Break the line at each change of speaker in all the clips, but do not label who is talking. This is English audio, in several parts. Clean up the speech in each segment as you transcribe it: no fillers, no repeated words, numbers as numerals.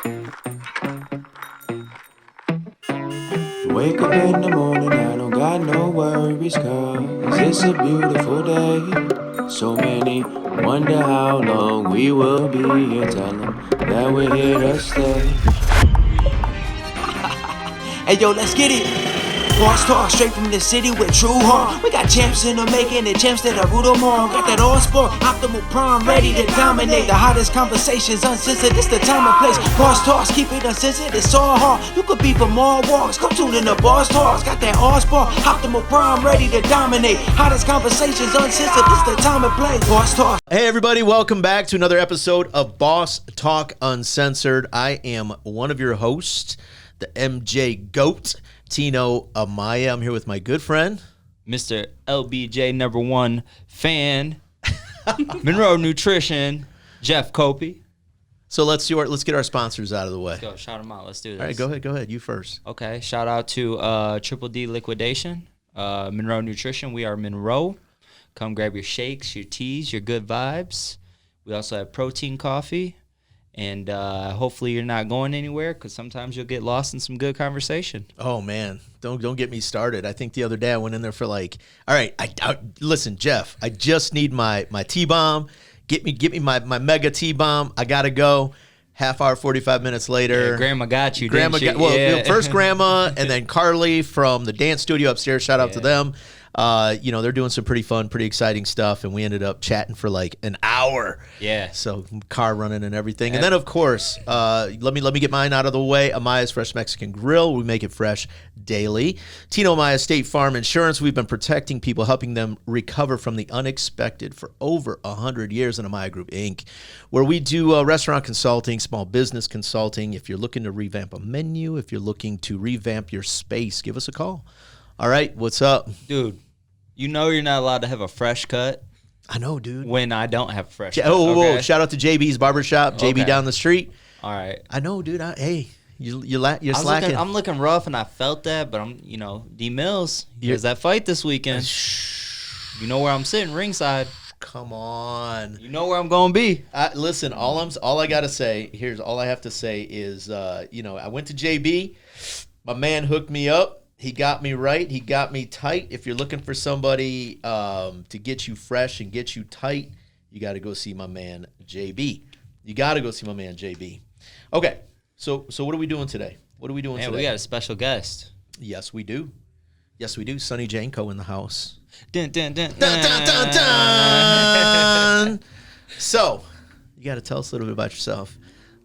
Wake up in the morning, I don't got no worries, cause it's a beautiful day. So many wonder how long we will be here. Tell them that we're here to stay. Hey yo, let's get it. Boss Talk straight from the city with true heart. We got champs in the making and champs that are root them on. Got that all sport, optimal prime, ready to dominate. The hottest conversations uncensored, this the time and place. Boss Talks, keep it uncensored, it's all hard. You could be from all walks, come tune in to Boss Talks. Got that all sport, optimal prime, ready to dominate. Hottest conversations uncensored, this the time and place. Boss Talks.
Hey everybody, welcome back to another episode of Boss Talk Uncensored. I am one of your hosts, the MJ GOAT, Tino Amaya. I'm here with my good friend,
Mr. LBJ number one fan, Monroe Nutrition, Jeff Copi.
So let's get our sponsors out of the way.
Let's go, shout them out. Let's do this.
All right, go ahead. You first.
Okay, shout out to Triple D Liquidation, Monroe Nutrition. We are Monroe. Come grab your shakes, your teas, your good vibes. We also have protein coffee. And hopefully you're not going anywhere because sometimes you'll get lost in some good conversation.
Oh man, don't get me started. I think the other day I went in there for like, all right, listen, Jeff, I just need my T-bomb. Get me my mega T-bomb. I gotta go. Half hour, 45 minutes later.
Yeah, Grandma got you.
Grandma
didn't she?
got, well,
Yeah.
first Grandma and then Carly from the dance studio upstairs. Shout out to them. They're doing some pretty fun, pretty exciting stuff, and we ended up chatting for like an hour.
Yeah.
So car running and everything. And then of course, let me get mine out of the way. Amaya's Fresh Mexican Grill. We make it fresh daily. Tino Amaya State Farm Insurance. We've been protecting people, helping them recover from the unexpected for over 100 years in Amaya Group Inc., where we do restaurant consulting, small business consulting. If you're looking to revamp a menu, if you're looking to revamp your space, give us a call. All right, what's up?
Dude, you know you're not allowed to have a fresh cut
I know, dude.
when I don't have a fresh cut.
Whoa, shout out to JB's Barbershop, JB
Okay.
down the street.
All right.
I know, dude. You're slacking.
I'm looking rough, and I felt that, but D Mills. Here's that fight this weekend. You know where I'm sitting, ringside.
Come on.
You know where I'm going to be.
Listen, all I got to say, all I have to say is, I went to JB. My man hooked me up. He got me right. He got me tight. If you're looking for somebody to get you fresh and get you tight, you got to go see my man JB. Okay, so what are we doing today?
Man, we got a special guest.
Yes, we do. Sonny Janko in the house.
Dun, dun, dun,
Dun, dun, dun, dun. So, you got to tell us a little bit about yourself.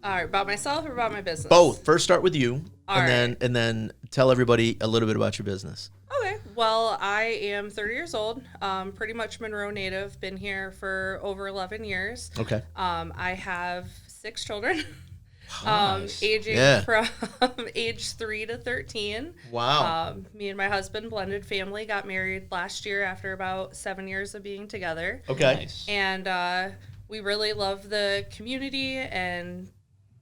All right, about myself or about my business?
Both. First, start with you,
All
and then tell everybody a little bit about your business.
Okay. Well, I am 30 years old. Pretty much Monroe native. Been here for over 11 years.
Okay.
I have 6 children.
Nice.
Aging
Yeah.
from age 3 to 13.
Wow.
Me and my husband, blended family, got married last year after about 7 years of being together.
Okay.
Nice.
And we really love the community and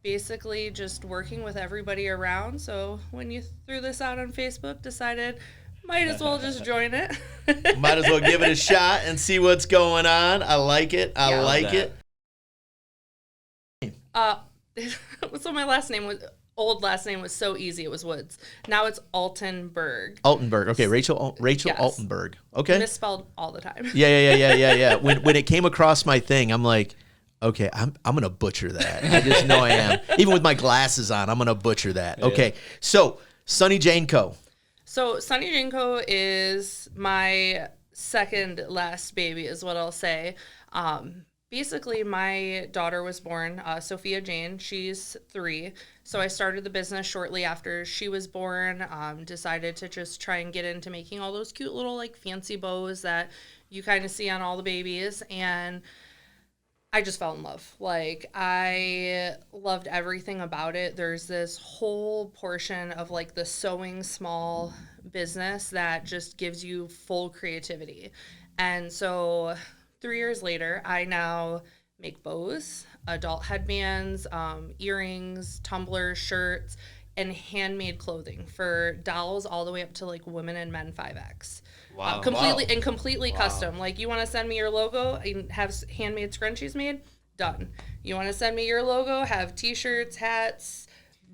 basically just working with everybody around. So when you threw this out on Facebook, decided might as well just join it.
Might as well give it a shot and see what's going on. I like it. I
Yeah.
like
Love
it.
So my old last name was so easy. It was Woods. Now it's Altenburg.
Altenburg. Okay, Rachael
Yes.
Altenburg. Okay.
Misspelled all the time.
Yeah. When it came across my thing, I'm like, okay, I'm gonna butcher that. I just know I am. Even with my glasses on, I'm gonna butcher that.
Yeah.
Okay. So Sonny Janko.
So Sonny Janko is my second last baby, is what I'll say. Basically, my daughter was born, Sophia Jane. She's 3. So I started the business shortly after she was born. Decided to just try and get into making all those cute little like fancy bows that you kind of see on all the babies. And I just fell in love. Like, I loved everything about it. There's this whole portion of like the sewing small business that just gives you full creativity. And so 3 years later, I now make bows, adult headbands, earrings, tumblers, shirts, and handmade clothing for dolls all the way up to like women and men 5X.
Wow.
Completely custom. Like, you want to send me your logo and have handmade scrunchies made? done. You want to send me your logo? Have t-shirts, hats,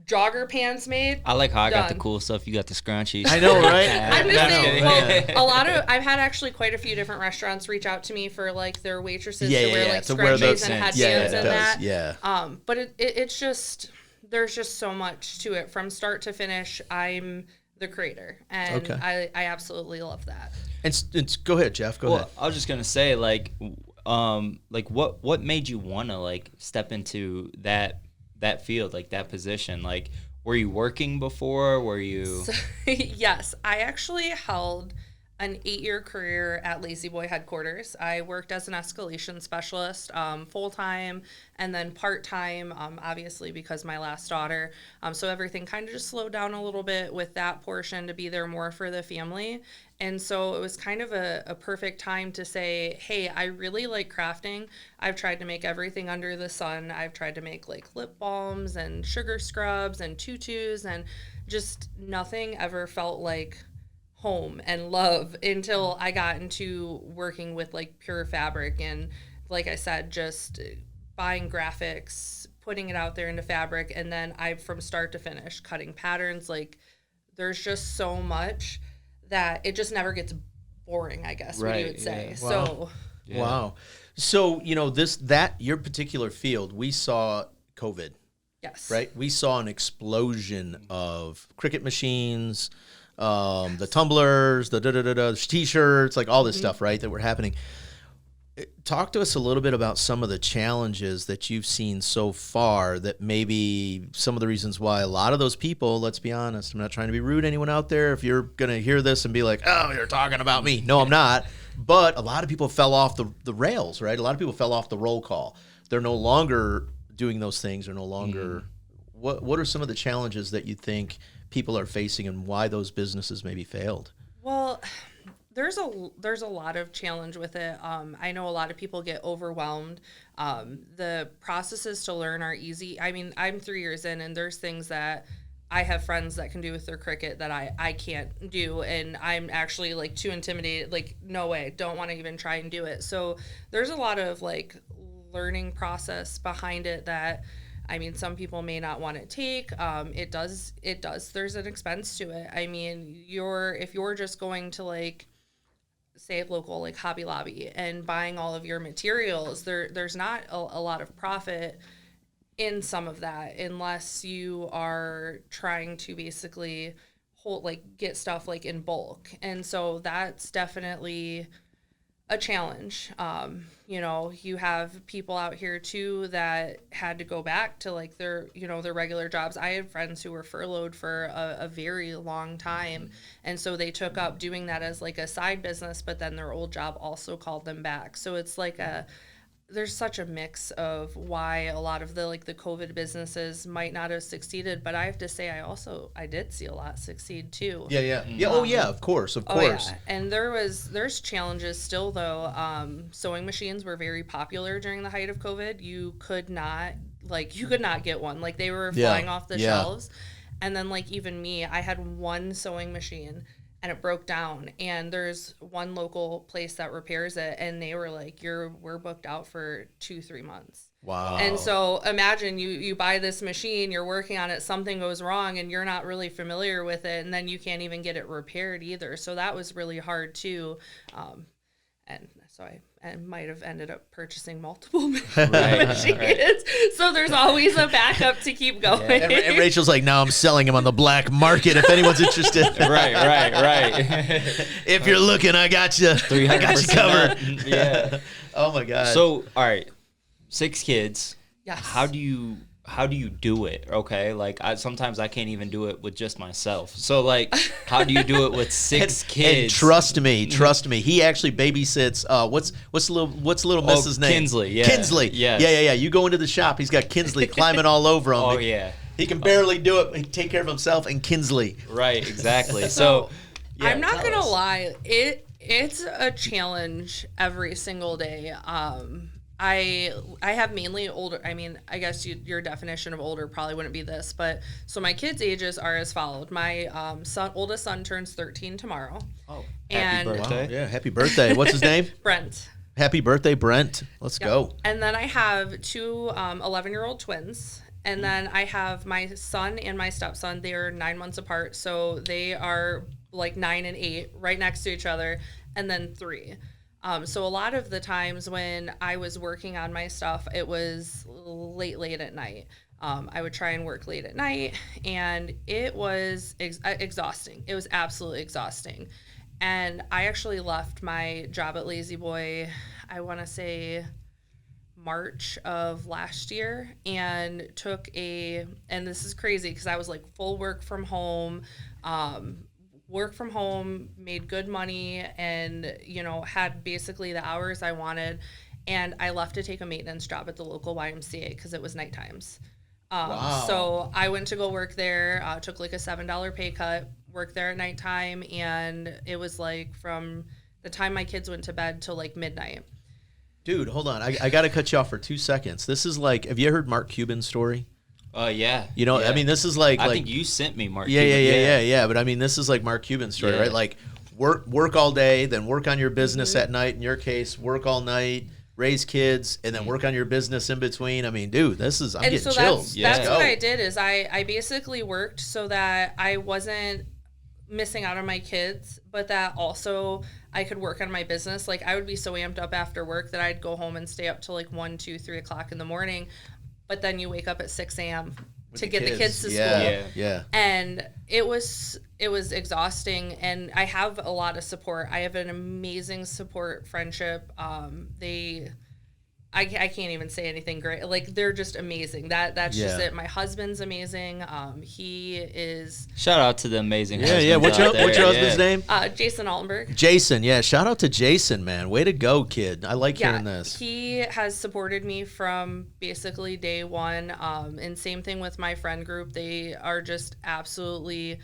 jogger pants made.
I like how I got the
Done.
cool stuff. You got the scrunchies.
I know, right?
I'm just
I know,
saying,
right?
well, I've had actually quite a few different restaurants reach out to me for like their waitresses
Yeah,
to
yeah,
wear
yeah,
like
to wear
scrunchies
those
and
things.
headbands
Yeah, it
and
does,
that.
yeah.
But it's just, there's just so much to it from start to finish. I'm the creator, and
Okay.
I absolutely love that.
And go ahead, Jeff. Go ahead.
I was just gonna say, like what made you wanna like step into that field, like that position? Like, were you working before? Were you?
Yes, I actually held an 8-year career at Lazy Boy headquarters. I worked as an escalation specialist, full-time and then part-time, obviously because my last daughter. So everything kind of just slowed down a little bit with that portion to be there more for the family. And so it was kind of a perfect time to say, hey, I really like crafting. I've tried to make everything under the sun. I've tried to make like lip balms and sugar scrubs and tutus, and just nothing ever felt like home and love until I got into working with like pure fabric. And like I said, just buying graphics, putting it out there into fabric, and then from start to finish cutting patterns. Like, there's just so much that it just never gets boring, I guess, what you would say.
Wow.
So
Wow. So, your particular field, we saw COVID,
yes,
right? We saw an explosion of Cricut machines, the tumblers, the t-shirts, like all this stuff, right, that were happening. Talk to us a little bit about some of the challenges that you've seen so far, that maybe some of the reasons why a lot of those people, let's be honest, I'm not trying to be rude to anyone out there. If you're going to hear this and be like, oh, you're talking about me. No, I'm not. But a lot of people fell off the rails, right? A lot of people fell off the roll call. They're no longer doing those things. They're no longer. What are some of the challenges that you think people are facing, and why those businesses maybe failed?
well, there's a lot of challenge with it. I know a lot of people get overwhelmed. The processes to learn are easy. I mean, I'm 3 years in, and there's things that I have friends that can do with their Cricut that I can't do, and I'm actually like too intimidated. Like, no way, don't want to even try and do it. So there's a lot of like learning process behind it that, I mean, some people may not want to take. It does. There's an expense to it. I mean, if you're just going to like, say, local like Hobby Lobby and buying all of your materials, there's not a lot of profit in some of that, unless you are trying to basically get stuff like in bulk. And so that's definitely a challenge. You have people out here too that had to go back to like their regular jobs. I had friends who were furloughed for a very long time. And so they took up doing that as like a side business, but then their old job also called them back. So it's like there's such a mix of why a lot of the COVID businesses might not have succeeded. But I have to say, I did see a lot succeed too.
Yeah. Oh yeah, of course.
Yeah. And there's challenges still though. Sewing machines were very popular during the height of COVID. You could not get one. Like, they were flying off the shelves. And then even me, I had one sewing machine and it broke down, and there's one local place that repairs it, and they were like, we're booked out for 2-3 months.
Wow.
And so imagine you buy this machine, you're working on it, something goes wrong, and you're not really familiar with it, and then you can't even get it repaired either. So that was really hard too. And so I might have ended up purchasing multiple machines. Right. So there's always a backup to keep going.
Yeah. And Rachel's like, now I'm selling them on the black market if anyone's interested.
Right.
If you're looking, I got you. I got you covered.
Yeah.
Oh my God.
So, all right, 6 kids.
Yes.
How do you do it? Okay, sometimes I can't even do it with just myself. So how do you do it with 6 kids?
And trust me, he actually babysits. What's little Mrs. name?
Kinsley. Yeah.
Kinsley.
Yes.
Yeah. You go into the shop, he's got Kinsley climbing all over him.
Oh yeah.
He can barely do it. He can take care of himself and Kinsley.
Right. Exactly. So yeah,
I'm not gonna lie, it's a challenge every single day. I have mainly older. I mean, I guess your definition of older probably wouldn't be this, but so my kids' ages are as followed. My oldest son turns 13 tomorrow.
Oh,
and
happy birthday!
Wow. Yeah, happy birthday. What's his name?
Brent.
Happy birthday, Brent. Let's go.
And then I have two 11-year-old twins. And then I have my son and my stepson. They are 9 months apart. So they are like 9 and 8 right next to each other. And then 3. So a lot of the times when I was working on my stuff, it was late at night. I would try and work late at night, and it was exhausting. It was absolutely exhausting. And I actually left my job at Lazy Boy, I want to say March of last year, and and this is crazy because I was like full work from home, made good money, and, had basically the hours I wanted. And I left to take a maintenance job at the local YMCA because it was night times.
Wow.
So I went to go work there, took like a $7 pay cut, worked there at nighttime, and it was like from the time my kids went to bed till like midnight.
Dude, hold on. I got to cut you off for 2 seconds. This is like, have you heard Mark Cuban's story?
Yeah.
Yeah. I mean, this is like...
I think you sent me Mark
Cuban.
Cuban.
Yeah. But I mean, this is like Mark Cuban's story, right? Like work all day, then work on your business at night. In your case, work all night, raise kids, and then work on your business in between. I mean, dude, I'm getting chills.
That's what I did is I basically worked so that I wasn't missing out on my kids, but that also I could work on my business. Like, I would be so amped up after work that I'd go home and stay up till like 1, 2, 3 o'clock in the morning. But then you wake up at 6 a.m. to get the kids to school.
Yeah.
And it was exhausting, and I have a lot of support. I have an amazing support friendship. I can't even say anything great. Like, they're just amazing. That's just it. My husband's amazing. He is...
Shout out to the amazing husbands.
Yeah. What's your husband's name?
Jason Altenburg.
Jason, yeah. Shout out to Jason, man. Way to go, kid. I like hearing this.
He has supported me from basically day one. And same thing with my friend group. They are just absolutely...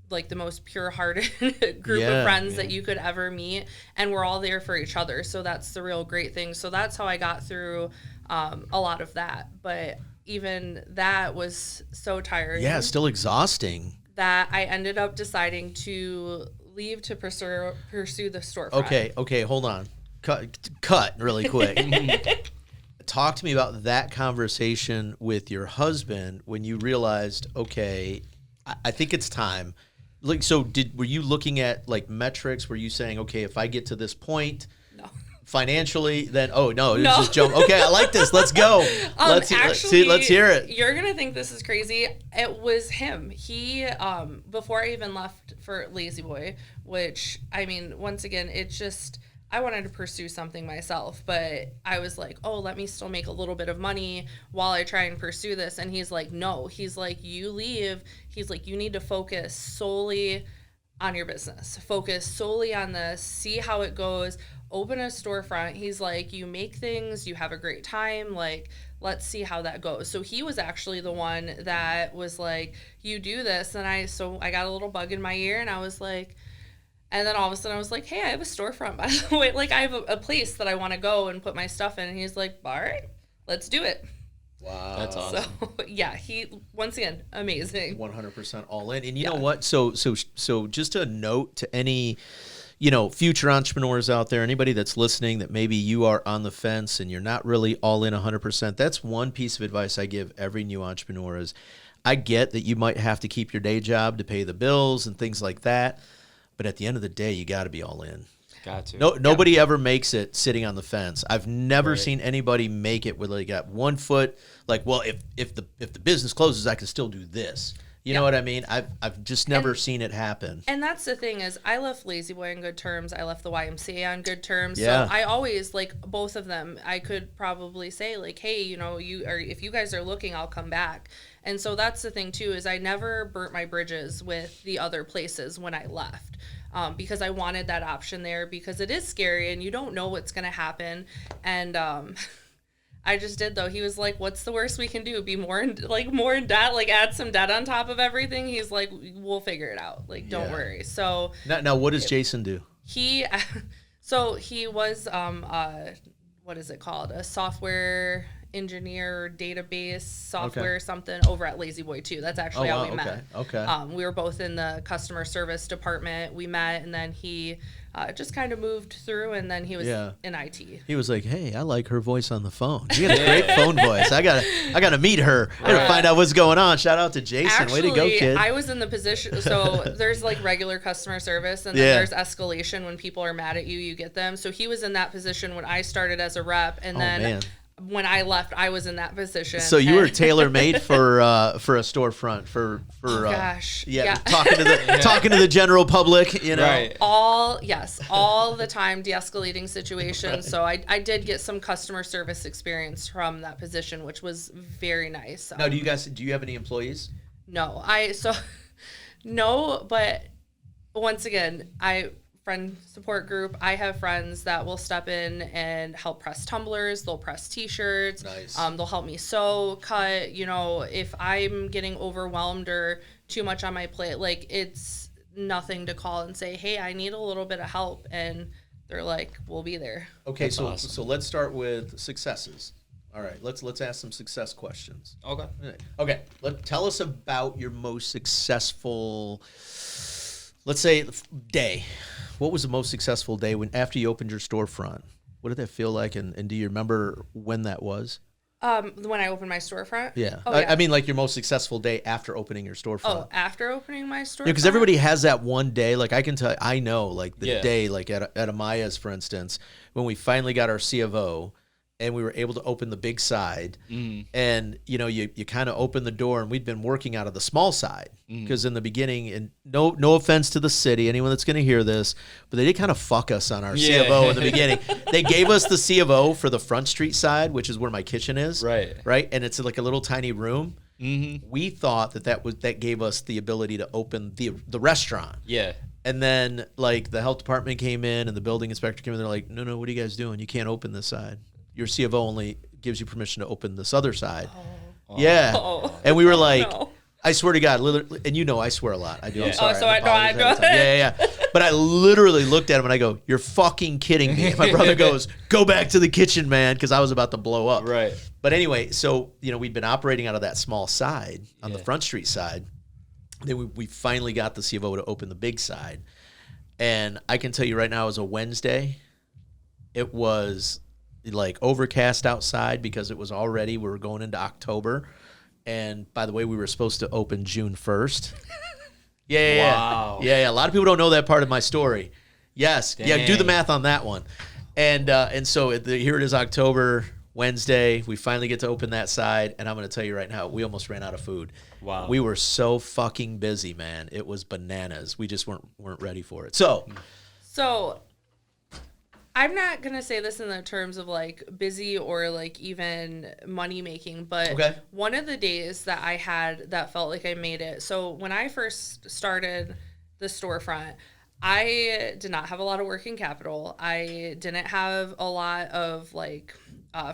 like the most pure-hearted group of friends that you could ever meet, and we're all there for each other. So that's the real great thing. So that's how I got through a lot of that. But even that was so tiring.
Yeah, still exhausting.
That I ended up deciding to leave to pursue the storefront.
Okay, hold on. Cut really quick. Talk to me about that conversation with your husband when you realized, okay, I think it's time. Like, so were you looking at like metrics? Were you saying, okay, if I get to this point financially, then just jump. Okay, I like this. Let's go. Let's hear it.
You're gonna think this is crazy. It was him. He before I even left for Lazy Boy, which, I mean, once again, it's just, I wanted to pursue something myself, but I was like, oh, let me still make a little bit of money while I try and pursue this. And he's like, no. He's like, you leave. He's like, you need to focus solely on your business. Focus solely on this. See how it goes. Open a storefront. He's like, you make things. You have a great time. Like, let's see how that goes. So he was actually the one that was like, you do this. And I got a little bug in my ear, and I was like... And then all of a sudden I was like, hey, I have a storefront, by the way. Like, I have a place that I want to go and put my stuff in. And he's like, all right, let's do it.
Wow.
That's awesome.
So, yeah, he, once again, amazing.
100% all in. And you know what? So just a note to any, future entrepreneurs out there, anybody that's listening that maybe you are on the fence and you're not really all in 100%. That's one piece of advice I give every new entrepreneur is, I get that you might have to keep your day job to pay the bills and things like that. But at the end of the day, you got to be all in.
Got to.
Nobody ever makes it sitting on the fence. I've never seen anybody make it where they got one foot. Like, well, if the business closes, I can still do this. You know what I mean? I've just never seen it happen.
And that's the thing is, I left Lazy Boy on good terms. I left the YMCA on good terms.
Yeah.
So I always, like, both of them, I could probably say, like, hey, if you guys are looking, I'll come back. And so that's the thing too, is I never burnt my bridges with the other places when I left. Because I wanted that option there, because it is scary and you don't know what's going to happen. And I just did, though. He was like, what's the worst we can do? Be more in debt, like add some debt on top of everything. He's like, we'll figure it out. Like, don't worry. So
now what does Jason do?
He was, what is it called? A software engineer database software something over at Lazy Boy too. That's actually how we met.
Okay.
We were both in the customer service department. We met, and then he just kind of moved through, and then he was in IT.
He was like, "Hey, I like her voice on the phone. She got a great phone voice. I gotta meet her. I gotta find out what's going on." Shout out to Jason.
Actually,
way to go, kid.
I was in the position. So there's like regular customer service, and then there's escalation when people are mad at you. You get them. So he was in that position when I started as a rep, and then.
Man.
When I left, I was in that position.
So you were tailor made for a storefront for talking to the general public, you know.
Right.
All the time de-escalating situations. Right. So I did get some customer service experience from that position, which was very nice.
Now, do you have any employees?
No, no, but once again, friend support group. I have friends that will step in and help press tumblers. They'll press T-shirts.
Nice.
They'll help me sew, cut. You know, if I'm getting overwhelmed or too much on my plate, like it's nothing to call and say, "Hey, I need a little bit of help," and they're like, "We'll be there."
Okay,
That's
so
awesome.
So let's start with successes. All right, let's ask some success questions.
Okay.
Tell us about your most successful, let's say, day. What was the most successful day after you opened your storefront? What did that feel like, and do you remember when that was?
When I opened my storefront?
Yeah.
Oh, yeah.
I mean, like your most successful day after opening your storefront.
Oh, after opening my storefront?
Yeah, because everybody has that one day. Like I know, like the day, like at Amaya's, for instance, when we finally got our C of O, and we were able to open the big side, and you know, you kind of open the door, and we'd been working out of the small side because in the beginning, and no offense to the city, anyone that's going to hear this, but they did kind of fuck us on our C of O in the beginning. They gave us the C of O for the Front Street side, which is where my kitchen is, right, and it's like a little tiny room. We thought that gave us the ability to open the restaurant. Yeah. And then like the health department came in and the building inspector came in. They're like, no, what are you guys doing? You can't open this side. Your C of O only gives you permission to open this other side. And we were like, I swear to God, literally, and you know I swear a lot. I do. I'm sorry.
I go ahead.
Yeah. But I literally looked at him and I go, "You're fucking kidding me." And my brother goes, "Go back to the kitchen, man," because I was about to blow up. Right. But anyway, so you know we'd been operating out of that small side on the Front Street side. Then we finally got the C of O to open the big side, and I can tell you right now, it was a Wednesday. It was like overcast outside because we were going into October. And by the way, we were supposed to open June 1st. Wow. Yeah. A lot of people don't know that part of my story. Yes. Dang. Yeah. Do the math on that one. And so here it is, October, Wednesday. We finally get to open that side. And I'm going to tell you right now, we almost ran out of food. Wow. We were so fucking busy, man. It was bananas. We just weren't ready for it. So
I'm not going to say this in the terms of like busy or like even money making, but one of the days that I had that felt like I made it. So when I first started the storefront, I did not have a lot of working capital. I didn't have a lot of like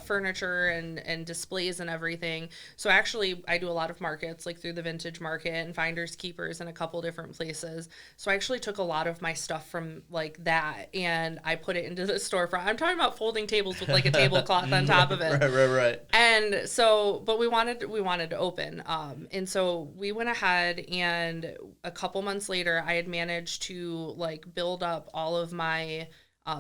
furniture and displays and everything. So actually I do a lot of markets like through the vintage market and finders keepers in a couple different places. So I actually took a lot of my stuff from like that and I put it into the storefront. I'm talking about folding tables with like a tablecloth on top of it.
Right.
And so, but we wanted to open. And so we went ahead and a couple months later I had managed to like build up all of my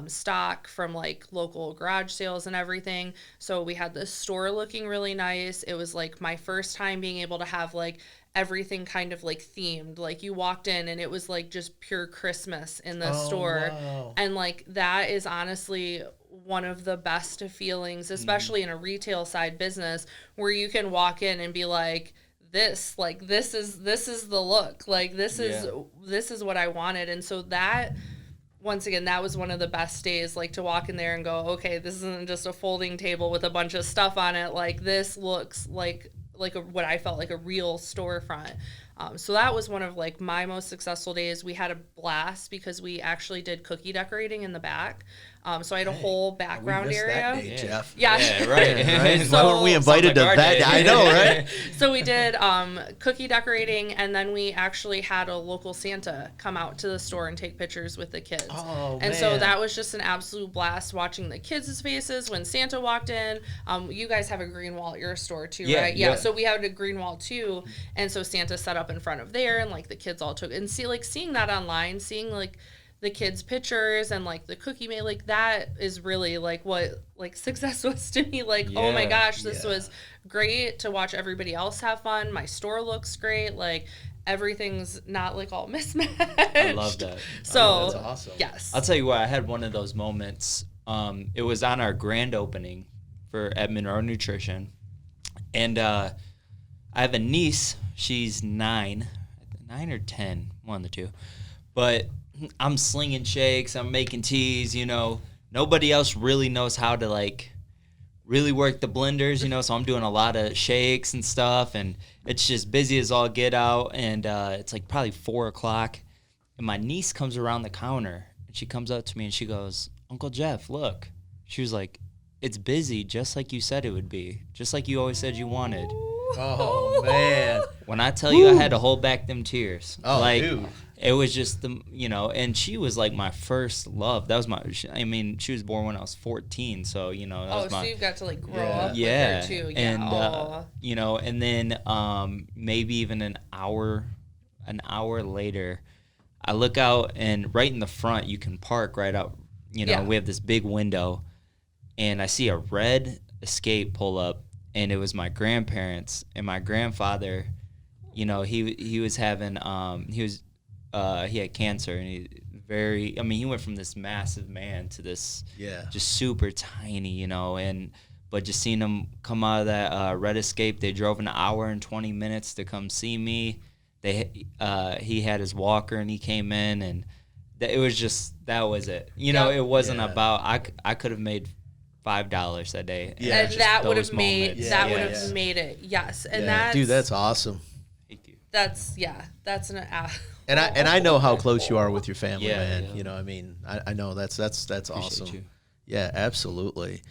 stock from like local garage sales and everything. So we had the store looking really nice. It was like my first time being able to have like everything kind of like themed. Like you walked in and it was like just pure Christmas in the store. Wow. And like that is honestly one of the best feelings, especially in a retail side business where you can walk in and be like, this is the look. Like this is what I wanted. And so that, once again, that was one of the best days, like to walk in there and go, okay, this isn't just a folding table with a bunch of stuff on it. Like this looks like what I felt like a real storefront. So that was one of like my most successful days. We had a blast because we actually did cookie decorating in the back. So I had a whole background
we missed
area.
that day, Jeff.
Yeah.
Yeah, right.
Right?
So-
Why weren't we invited to
Sounds like our
that?
day.
I know, right?
So we did cookie decorating, and then we actually had a local Santa come out to the store and take pictures with the kids.
Oh,
and so
man.
that was just an absolute blast watching the kids' faces when Santa walked in. You guys have a green wall at your store too,
Yeah,
right? Yeah.
yeah.
So we had a green wall too, and so Santa set up in front of there, and like the kids all took and seeing that online, seeing like the kids' pictures and like the cookie made, like that is really like what like success was to me. Like, oh my
Yeah,
gosh, this was great to watch everybody else have fun. My store looks great. Like everything's not like all mismatched.
I love that.
So
That's awesome.
yes.
I'll tell you what, I had one of those moments. It was on our grand opening at Monroe Nutrition. And I have a niece. She's 9 or 10, one of the two. But I'm slinging shakes. I'm making teas, you know. Nobody else really knows how to, like, really work the blenders, you know. So I'm doing a lot of shakes and stuff. And it's just busy as all get out. And it's, like, probably 4 o'clock. And my niece comes around the counter. And she comes up to me and she goes, Uncle Jeff, look. She was like, it's busy just like you said it would be. Just like you always said you wanted.
Oh, man.
When I tell you I had to hold back them tears.
Oh,
like,
dude.
It was just and she was like my first love. That was she was born when I was 14, so, that was
so
my.
you've got to like grow up
Yeah,
with her too. Yeah.
and and then maybe even an hour later, I look out and right in the front you can park right out. We have this big window, and I see a red Escape pull up, and it was my grandparents and my grandfather. He was having he had cancer, and he went from this massive man to this just super tiny, but just seeing him come out of that red Escape, they drove an hour and 20 minutes to come see me. He had his walker and he came in, and that was it. It wasn't about I could have made $5 that day.
Yeah.
And that would have
made
made it. Yes. And
That's awesome.
Thank you.
That's an
And I know how close you are with your family, man.
Yeah.
I know that's awesome.
you.
Yeah, absolutely.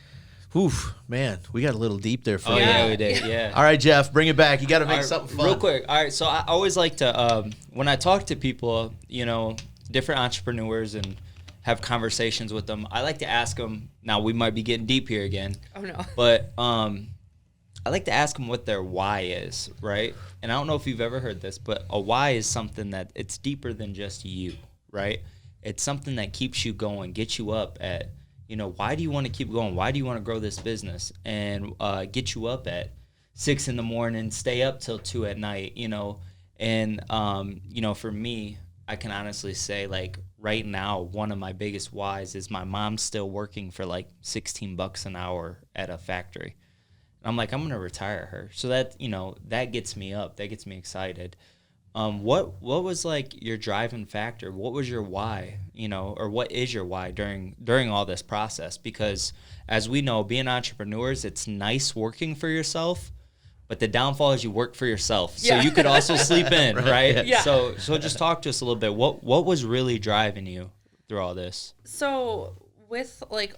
Oof, man, we got a little deep there for
Oh
you.
yeah, we did. Yeah.
All right, Jeff, bring it back. You got to make
All right,
something fun.
real quick. All right, so I always like to when I talk to people, different entrepreneurs and have conversations with them, I like to ask them. Now we might be getting deep here again.
Oh no.
But I like to ask them what their why is, right? And I don't know if you've ever heard this, but a why is something that it's deeper than just you, right? It's something that keeps you going, gets you up at, why do you want to keep going? Why do you want to grow this business? And get you up at 6 a.m, stay up till 2 p.m, And, for me, I can honestly say, like, right now, one of my biggest whys is my mom's still working for like $16 an hour at a factory. And I'm like, I'm going to retire her. So that, that gets me up. That gets me excited. What was like your driving factor? What was your why, or what is your why during all this process? Because as we know, being entrepreneurs, it's nice working for yourself, but the downfall is you work for yourself. So you could also sleep in, right?
Yeah.
So just talk to us a little bit. What was really driving you through all this?
So with like,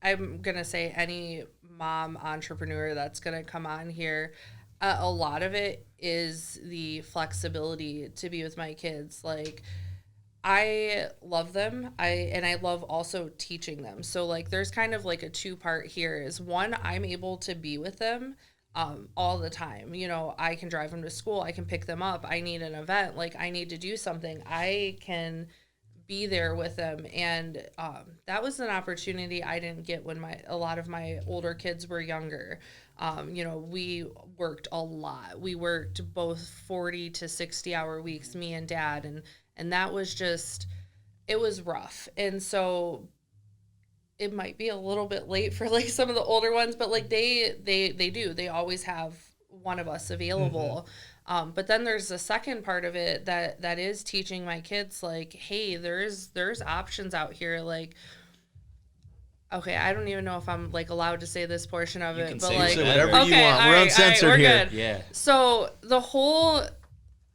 I'm going to say any mom entrepreneur that's going to come on here, a lot of it is the flexibility to be with my kids. Like, I love them. I love also teaching them. So like, there's kind of like a 2-part here is one, I'm able to be with them all the time. I can drive them to school. I can pick them up. I need an event. Like, I need to do something. I can be there with them. And that was an opportunity I didn't get when a lot of my older kids were younger. We worked a lot. We worked both 40 to 60 hour weeks, me and dad. And that was just, it was rough. And so it might be a little bit late for like some of the older ones, but like they always have one of us available. Mm-hmm. But then there's the second part of it that is teaching my kids like, hey, there's options out here. Like, okay, I don't even know if I'm like allowed to say this portion of it, but like
whatever you want.
Okay,
We're uncensored
we're
here.
good.
Yeah.
So the whole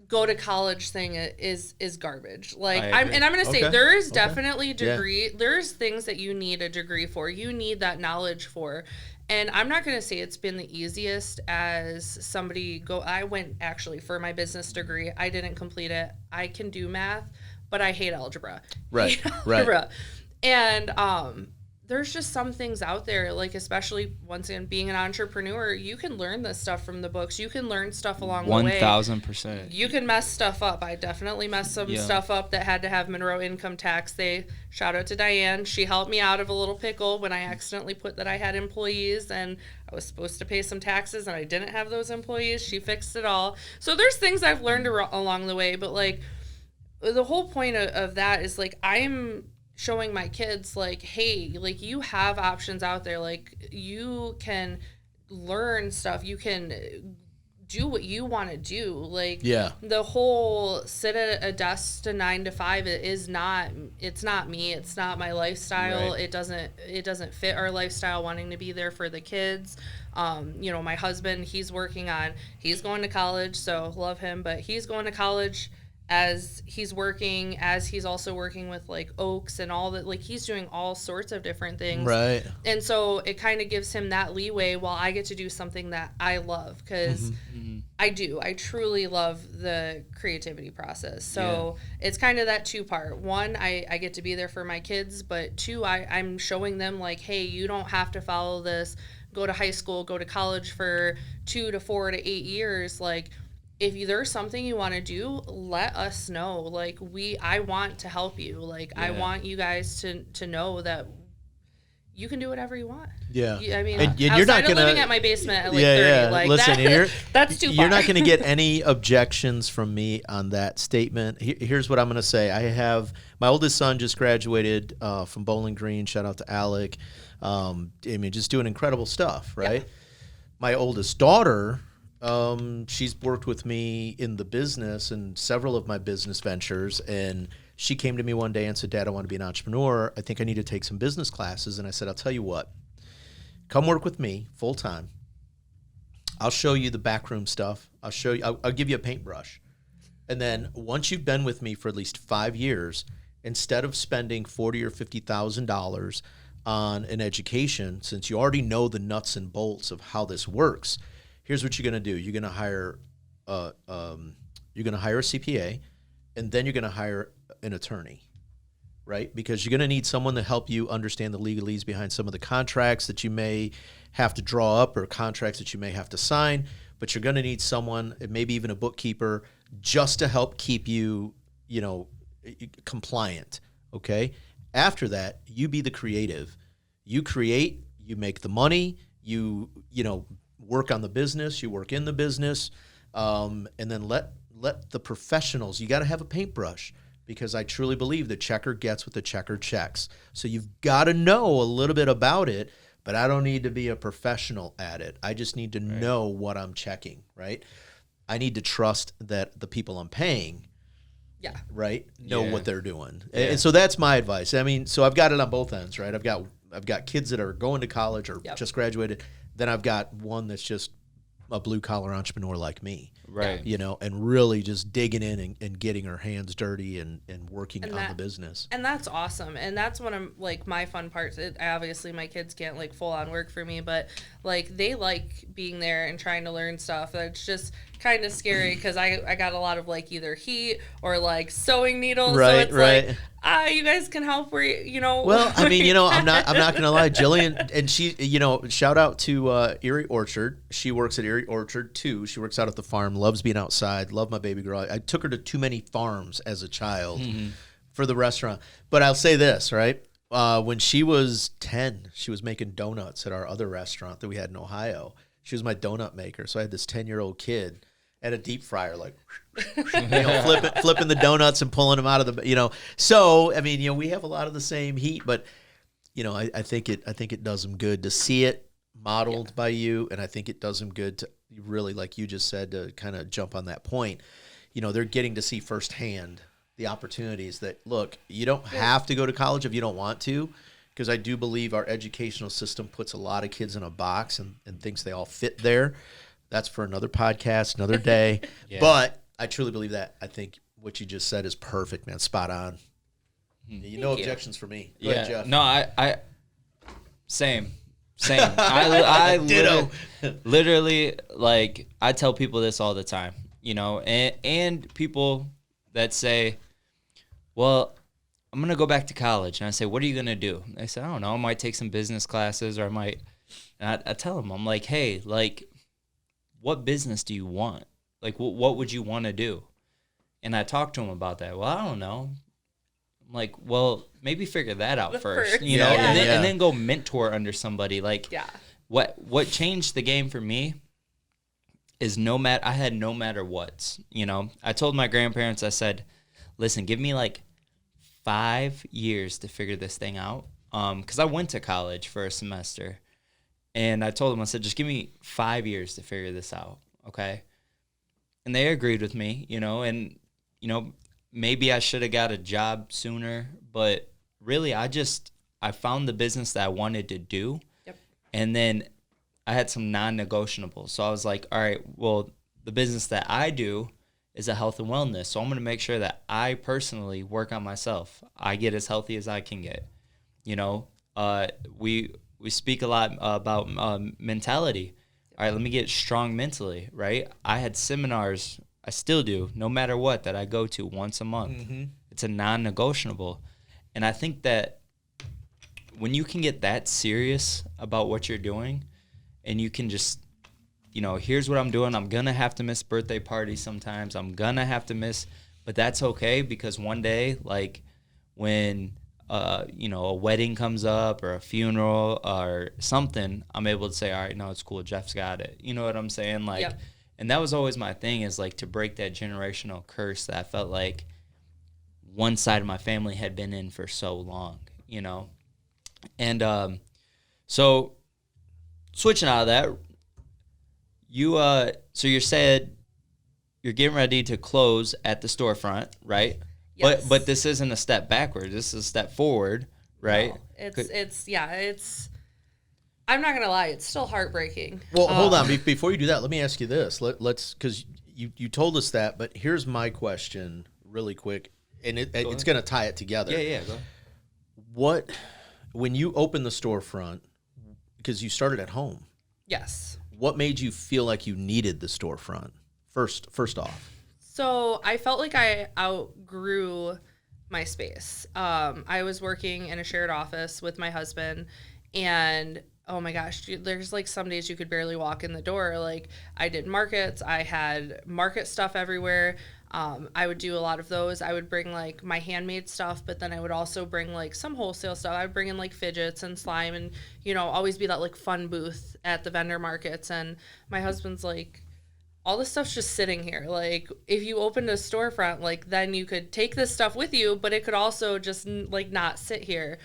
go to college thing is garbage. Like
I
I'm going to say
Okay.
there is
Okay.
definitely there's things that you need a degree for. You need that knowledge for. And I'm not going to say it's been the easiest as somebody I went actually for my business degree. I didn't complete it. I can do math, but I hate algebra.
Right.
Hate algebra. And there's just some things out there, like especially once again being an entrepreneur, you can learn this stuff from the books. You can learn stuff along the way.
1,000%.
You can mess stuff up. I definitely messed some stuff up that had to have Monroe income tax. Shout out to Diane. She helped me out of a little pickle when I accidentally put that I had employees and I was supposed to pay some taxes and I didn't have those employees. She fixed it all. So there's things I've learned along the way, but like the whole point of that is like I'm showing my kids like, hey, like you have options out there. Like you can learn stuff. You can do what you want to do. Like the whole sit at a desk to 9 to 5 it's not me. It's not my lifestyle.
Right.
It doesn't fit our lifestyle, wanting to be there for the kids. You know, my husband, he's going to college, so love him, but he's going to college as he's also working with like Oaks and all that, like he's doing all sorts of different things.
Right.
And so it kind of gives him that leeway while I get to do something that I love, because I truly love the creativity process. So it's kind of that two-part. One, I get to be there for my kids, but two, I'm showing them like, hey, you don't have to follow this, go to high school, go to college for 2 to 4 to 8 years. Like, if there's something you want to do, let us know. Like I want to help you. Like I want you guys to know that you can do whatever you want.
Yeah.
I mean,
and you're not
outside of
gonna
living at my basement at like 30. Like
listen,
that's too far.
You're not going to get any objections from me on that statement. Here's what I'm going to say. I have my oldest son just graduated from Bowling Green. Shout out to Alec. I mean, just doing incredible stuff, right? Yeah. My oldest daughter, she's worked with me in the business and several of my business ventures, and she came to me one day and said, Dad, I want to be an entrepreneur. I think I need to take some business classes. And I said, I'll tell you what, come work with me full time. I'll show you the backroom stuff. I'll give you a paintbrush. And then once you've been with me for at least 5 years, instead of spending $40,000 or $50,000 on an education, since you already know the nuts and bolts of how this works, here's what you're going to do. You're going to hire a CPA, and then you're going to hire an attorney, right? Because you're going to need someone to help you understand the legalese behind some of the contracts that you may have to draw up or contracts that you may have to sign. But you're going to need someone, maybe even a bookkeeper, just to help keep you, compliant. Okay. After that, you be the creative. You create. You make the money. You work on the business, you work in the business, and then let the professionals, you got to have a paintbrush, because I truly believe the checker gets what the checker checks. So you've got to know a little bit about it, but I don't need to be a professional at it. I just need to know what I'm checking, right? I need to trust that the people I'm paying know what they're doing. And so that's my advice. I mean, so I've got it on both ends, right? I've got kids that are going to college or just graduated. Then I've got one that's just a blue-collar entrepreneur like me,
right?
And really just digging in and getting her hands dirty and working on the business.
And that's awesome. And that's one of like my fun parts. Obviously, my kids can't like full-on work for me, but like they like being there and trying to learn stuff. It's just kind of scary because I got a lot of like either heat or like sewing needles.
Right,
so it's like, you guys can help where
Well, I mean, I'm not gonna lie, Jillian, and she, shout out to Erie Orchard. She works at Erie Orchard too. She works out at the farm, loves being outside, love my baby girl. I took her to too many farms as a child for the restaurant. But I'll say this, right? When she was 10, she was making donuts at our other restaurant that we had in Ohio. She was my donut maker. So I had this 10-year-old kid at a deep fryer, like, flipping the donuts and pulling them out of the, So, I mean, we have a lot of the same heat, but, I think it does them good to see it modeled by you. And I think it does them good to really, like you just said, to kind of jump on that point. They're getting to see firsthand the opportunities that, look, you don't have to go to college if you don't want to, because I do believe our educational system puts a lot of kids in a box and thinks they all fit there. That's for another podcast, another day. But I truly believe that. I think what you just said is perfect, man. Spot on. No objections for me. Go ahead, Jeff.
No, I same. I
Ditto.
literally, like, I tell people this all the time, you know, and people that say, well, I'm going to go back to college. And I say, what are you going to do? And they say, I don't know. I might take some business classes, or I might, and I tell them, I'm like, hey, like, what business do you want? Like, what would you want to do? And I talk to them about that. Well, I don't know. I'm like, well, maybe figure that out first, you know, and then go mentor under somebody. Like, what changed the game for me is I had no matter what, you know. I told my grandparents, I said, listen, give me like 5 years to figure this thing out. Because I went to college for a semester, and I told them, I said, just give me 5 years to figure this out, okay? And they agreed with me, you know, and, you know, maybe I should have got a job sooner, but really I found the business that I wanted to do. Yep. And then I had some non-negotiables. So I was like, all right, well, the business that I do is a health and wellness. So I'm going to make sure that I personally work on myself. I get as healthy as I can get. You know, we speak a lot about mentality. All right, let me get strong mentally, right? I had seminars, I still do, no matter what, that I go to once a month. Mm-hmm. It's a non-negotiable. And I think that when you can get that serious about what you're doing, and you can just, you know, here's what I'm doing. I'm going to have to miss birthday parties sometimes. I'm going to have to miss, but that's okay, because one day, like, when you know, a wedding comes up or a funeral or something, I'm able to say, all right, no, it's cool. Jeff's got it. You know what I'm saying? Like, yep. And that was always my thing, is like to break that generational curse that I felt like one side of my family had been in for so long, you know? And so switching out of that, so you said you're getting ready to close at the storefront, right? Yes. But this isn't a step backward. This is a step forward, right? No,
it's. I'm not gonna lie. It's still heartbreaking.
Well, hold on. Before you do that, let me ask you this. Let's, because you told us that, but here's my question, really quick, and it's gonna tie it together.
Yeah. Go ahead.
What, when you opened the storefront, because you started at home.
Yes.
What made you feel like you needed the storefront? First off.
So I felt like I outgrew my space. I was working in a shared office with my husband, and oh my gosh, there's like some days you could barely walk in the door. Like, I did markets. I had market stuff everywhere. I would do a lot of those. I would bring like my handmade stuff, but then I would also bring like some wholesale stuff. I would bring in like fidgets and slime, and, you know, always be that like fun booth at the vendor markets. And my husband's like, all this stuff's just sitting here. Like, if you opened a storefront, like, then you could take this stuff with you, but it could also just like not sit here.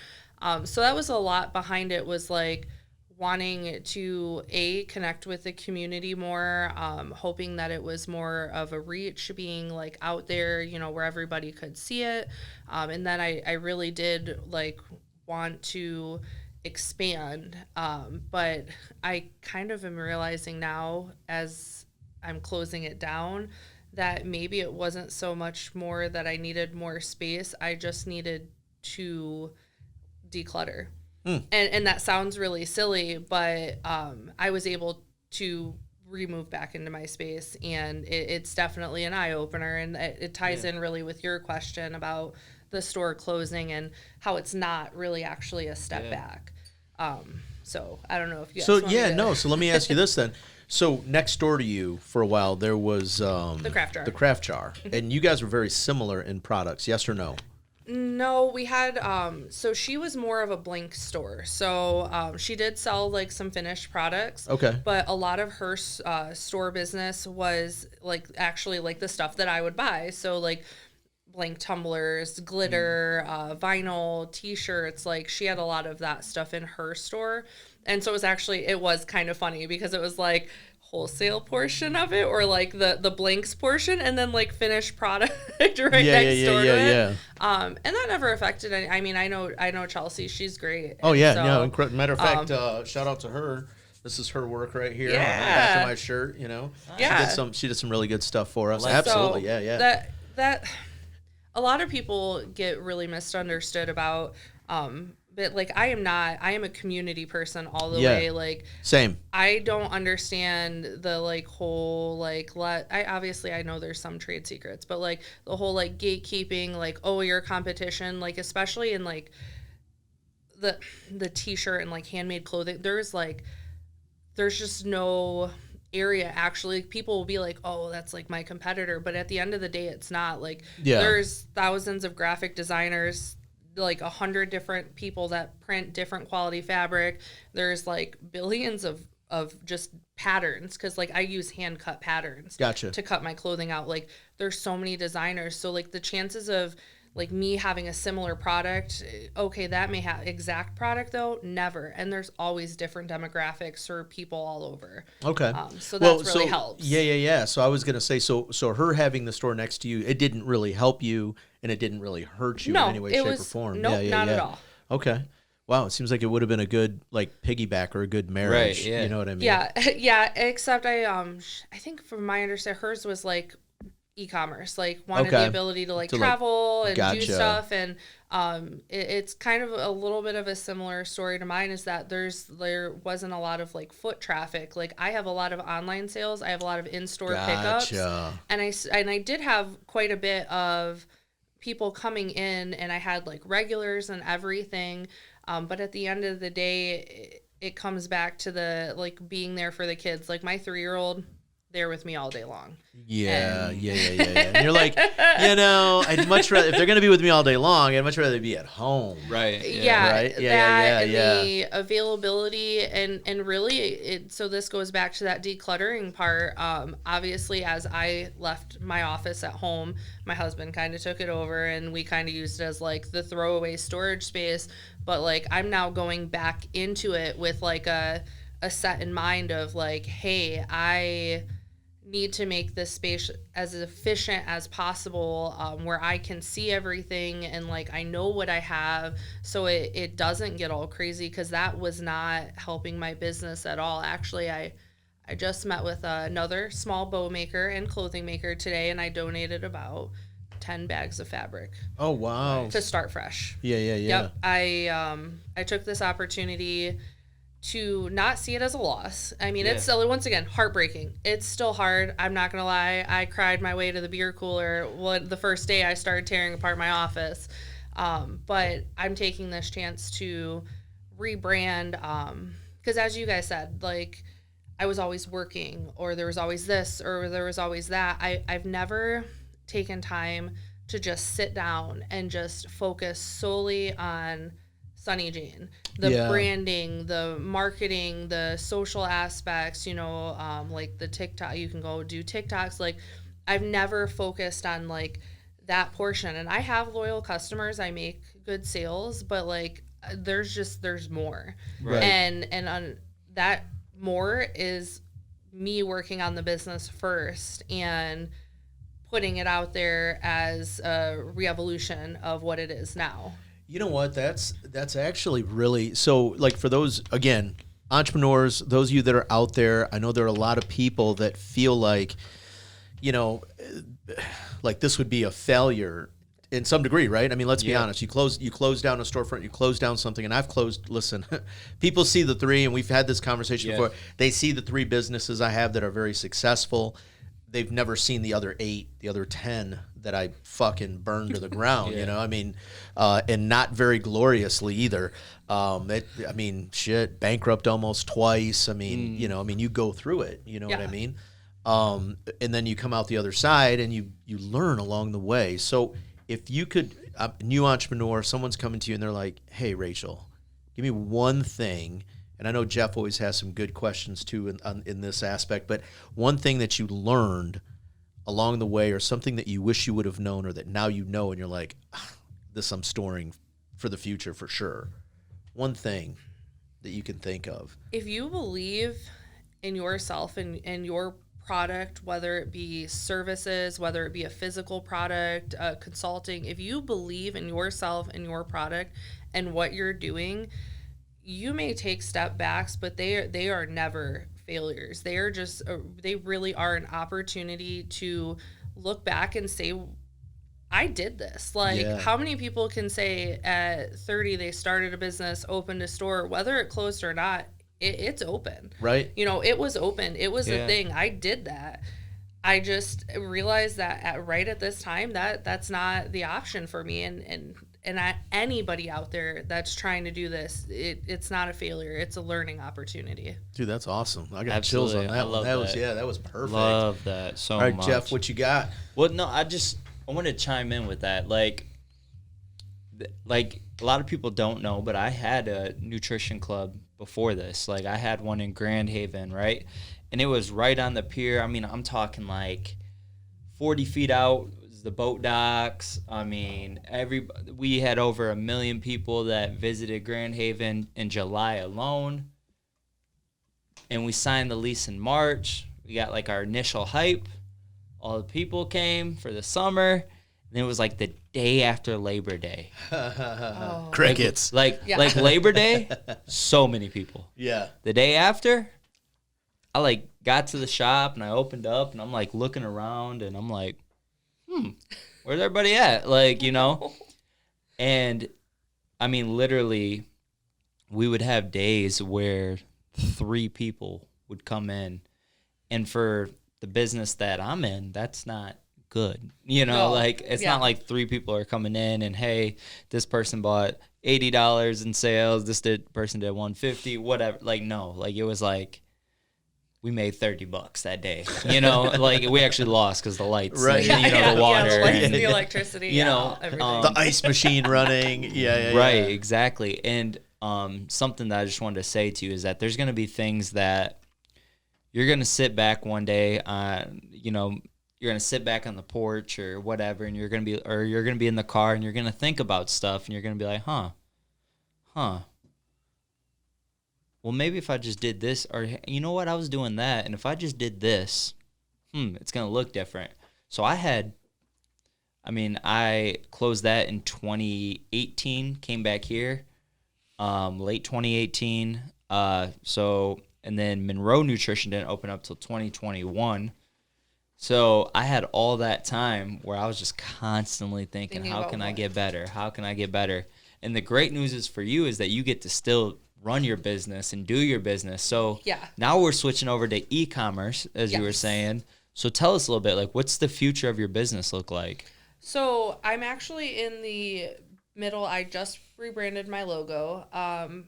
So that was a lot behind it, was like wanting to connect with the community more, hoping that it was more of a reach, being like out there, you know, where everybody could see it. And then I really did like want to expand. But I kind of am realizing now, as I'm closing it down, that maybe it wasn't so much more that I needed more space. I just needed to declutter. And that sounds really silly, but I was able to remove back into my space, and it's definitely an eye-opener, and it ties in really with your question about the store closing and how it's not really actually a step back. So I don't know if you guys want me to...
So let me ask you this then. So next door to you for a while, there was
the craft jar.
The craft jar. And you guys were very similar in products, yes or no?
No, we had, so she was more of a blank store. So she did sell like some finished products.
Okay.
But a lot of her store business was like actually like the stuff that I would buy. So like blank tumblers, glitter, vinyl, t-shirts. Like, she had a lot of that stuff in her store. And so it was kind of funny, because it was like wholesale portion of it, or like the blanks portion, and then like finished product next door to it. And that never affected any. I mean, I know Chelsea, she's great.
Oh yeah, so, matter of fact, shout out to her. This is her work right here.
Yeah.
Back of my shirt, you know.
Yeah.
She did some really good stuff for us.
Like
Absolutely.
So
Yeah.
That a lot of people get really misunderstood about but like I am a community person all the way. Like
Same.
I don't understand the like whole like I know there's some trade secrets, but like the whole like gatekeeping, like, oh, you're a competition, like especially in like the t-shirt and like handmade clothing, there's just no area. Actually, people will be like, oh, that's like my competitor, but at the end of the day it's not. Like there's thousands of graphic designers, like 100 different people that print different quality fabric. There's like billions of just patterns, because like I use hand cut patterns to cut my clothing out. Like there's so many designers, so like the chances of like me having a similar product, okay, that may have exact product though, never. And there's always different demographics or people all over.
Okay.
So that's really helps.
Yeah. So I was gonna say, so her having the store next to you, it didn't really help you, and it didn't really hurt you in any way, shape, or form.
Nope, not at all.
Okay. Wow, it seems like it would have been a good like piggyback or a good marriage.
Right, yeah.
You know what I mean?
Yeah. Except I think from my understanding, hers was like e-commerce, like wanted the ability to like travel and do stuff, and it's kind of a little bit of a similar story to mine, is that there wasn't a lot of like foot traffic. Like I have a lot of online sales, I have a lot of in-store pickups, and I did have quite a bit of people coming in, and I had like regulars and everything, but at the end of the day it comes back to the like being there for the kids. Like my 3-year-old, they're with me all day long.
Yeah. And you're like, you know, I'd much rather, if they're going to be with me all day long, I'd much rather be at home.
Right.
Right?
The availability and really, so this goes back to that decluttering part. Obviously, as I left my office at home, my husband kind of took it over, and we kind of used it as like the throwaway storage space. But like, I'm now going back into it with like a set in mind of like, hey, I need to make this space as efficient as possible, where I can see everything and like I know what I have, so it doesn't get all crazy, because that was not helping my business at all. Actually, I just met with another small bow maker and clothing maker today, and I donated about 10 bags of fabric.
Oh wow!
To start fresh.
Yeah.
Yep. I took this opportunity to not see it as a loss. I mean, it's still, once again, heartbreaking. It's still hard. I'm not going to lie. I cried my way to the beer cooler the first day I started tearing apart my office. But I'm taking this chance to rebrand, because as you guys said, like, I was always working, or there was always this, or there was always that. I've never taken time to just sit down and just focus solely on Sunny Jane, the branding, the marketing, the social aspects, you know, like the TikTok, you can go do TikToks. Like I've never focused on like that portion, and I have loyal customers. I make good sales, but like there's more.
Right.
And on that more is me working on the business first and putting it out there as a re-evolution of what it is now.
You know what? That's actually really, so like for those, again, entrepreneurs, those of you that are out there, I know there are a lot of people that feel like, you know, like this would be a failure in some degree, right? I mean, let's be honest. You close down a storefront, you close down something, and I've closed, listen, people see the 3, and we've had this conversation before. They see the 3 businesses I have that are very successful. They've never seen the other 8, the other 10 that I fucking burned to the ground, you know? I mean, and not very gloriously either. Shit, bankrupt almost twice. I mean, you know, you go through it, you know what I mean? And then you come out the other side, and you learn along the way. So if you could, a new entrepreneur, someone's coming to you and they're like, hey, Rachael, give me one thing. And I know Jeff always has some good questions too in this aspect, but one thing that you learned along the way, or something that you wish you would have known, or that now you know and you're like, this I'm storing for the future for sure. One thing that you can think of.
If you believe in yourself and your product, whether it be services, whether it be a physical product, consulting, if you believe in yourself and your product and what you're doing, you may take step backs, but they are never failures. They are just they really are an opportunity to look back and say, I did this. Like,
Yeah.
how many people can say at 30 they started a business, opened a store, whether it closed or not, it's open.
Right.
You know, it was open. It was
Yeah.
a thing. I did that. I just realized that right at this time that's not the option for me, and anybody out there that's trying to do this, it's not a failure. It's a learning opportunity.
Dude, that's awesome. I got
Absolutely.
chills on
I
that one.
love
That was
that.
that was perfect.
Love that so
All right,
much.
Jeff, what you got?
Well, no, I want to chime in with that. Like a lot of people don't know, but I had a nutrition club before this. Like, I had one in Grand Haven, right? And it was right on the pier. I mean, I'm talking like 40 feet out was the boat docks. I mean, we had over 1 million people that visited Grand Haven in July alone. And we signed the lease in March. We got like our initial hype. All the people came for the summer. And it was like the day after Labor Day.
Crickets.
Like
Yeah.
Labor Day, so many people.
Yeah.
The day after, I like got to the shop and I opened up and I'm like looking around and I'm like, where's everybody at? Like, you know? And I mean, literally, we would have days where 3 people would come in. And for the business that I'm in, that's not good. You know,
No.
like it's
Yeah.
not like 3 people are coming in and, hey, this person bought $80 in sales, person did $150, whatever. Like, no, like it was like we made $30 that day. You know, like we actually lost because the lights,
Right.
and, you know, the water,
the lights
and,
and the electricity,
you know,
everything.
The ice machine running. Yeah.
right, exactly. And something that I just wanted to say to you is that there's going to be things that you're going to sit back one day, you know, you're going to sit back on the porch or whatever, and you're going to be in the car and you're going to think about stuff and you're going to be like, huh. Well, maybe if I just did this, or you know what, I was doing that, and if I just did this, it's going to look different. So I closed that in 2018, came back here, late 2018. And then Monroe Nutrition didn't open up till 2021. So I had all that time where I was just constantly thinking, how can I get better? How can I get better? And the great news is for you is that you get to still run your business and do your business. So
Yeah.
now we're switching over to e-commerce, as you were
Yes.
saying. So tell us a little bit, like, what's the future of your business look like?
So I'm actually in the middle. I just rebranded my logo.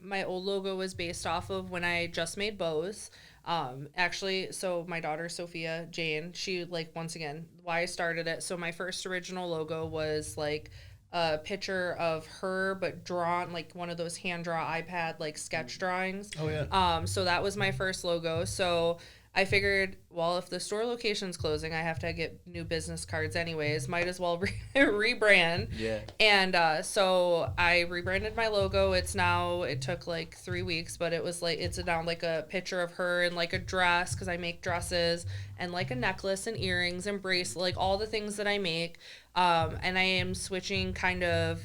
My old logo was based off of when I just made bows. Actually, so my daughter, Sophia Jane, she, like, once again, why I started it. So my first original logo was like a picture of her, but drawn like one of those hand draw iPad, like sketch drawings.
Oh, yeah.
So that was my first logo. So I figured, well, if the store location's closing, I have to get new business cards anyways. Might as well rebrand.
Yeah.
And so I rebranded my logo. It took like 3 weeks, but it's now like a picture of her in like a dress, because I make dresses, and like a necklace and earrings and bracelet, like all the things that I make. And I am switching kind of